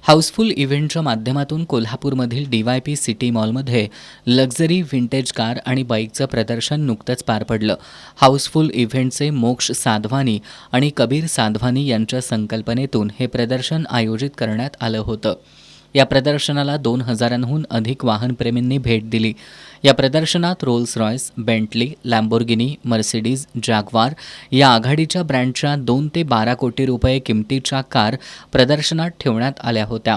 House full इव्हेंटच्या माध्यमातून कोल्हापूरमधील DYP city मॉलमध्ये लक्झरी व्हिंटेज कार आणि बाईकचं प्रदर्शन नुकतंच पार पडलं. हाऊसफुल इव्हेंटचे मोक्ष साधवानी आणि कबीर साधवानी यांच्या संकल्पनेतून हे प्रदर्शन आयोजित करण्यात आलं होतं. या प्रदर्शनाला 2,000हून अधिक वाहनप्रेमींनी भेट दिली. या प्रदर्शनात Rolls Royce, Bentley, Lamborghini, Mercedes, Jaguar या आघाडीच्या ब्रँडच्या 2 ते 12 कोटी रुपये किमतीच्या कार प्रदर्शनात ठेवण्यात आल्या होत्या.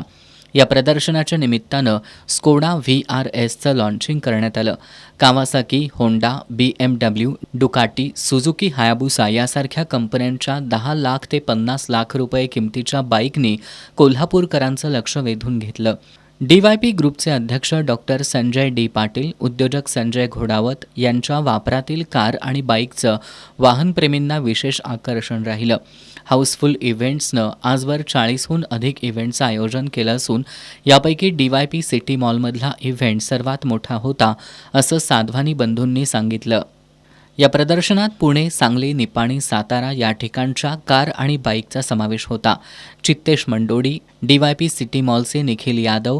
या प्रदर्शनाच्या निमित्तानं स्कोडा VRSचं लॉन्चिंग करण्यात आलं. Kawasaki, Honda, BMW, Ducati, Suzuki Hayabusa यासारख्या कंपन्यांच्या 10 लाख ते 50 लाख रुपये किमतीच्या बाईकनी कोल्हापूरकरांचं लक्ष वेधून घेतलं. DYP ग्रुपचे अध्यक्ष डॉक्टर संजय D. पाटील, उद्योजक संजय घोडावत यांच्या वापरातील कार आणि बाईकचं वाहनप्रेमींना विशेष आकर्षण राहिलं. हाऊसफुल इव्हेंट्सनं आजवर 40हून अधिक इव्हेंटचं आयोजन केलं असून यापैकी DYP सिटी मॉलमधला इव्हेंट सर्वात मोठा होता, असं साधवानी बंधूंनी सांगितलं. या प्रदर्शनात पुणे, सांगली, निपाणी, सातारा या ठिकाणच्या कार आणि बाईकचा समावेश होता. चित्तेश मंडोडी, DYP सिटी मॉलचे निखिल यादव,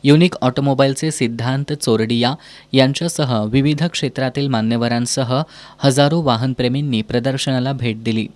युनिक ऑटोमोबाईलचे सिद्धांत चोरडिया यांच्यासह विविध क्षेत्रातील मान्यवरांसह हजारो वाहनप्रेमींनी प्रदर्शनाला भेट दिली.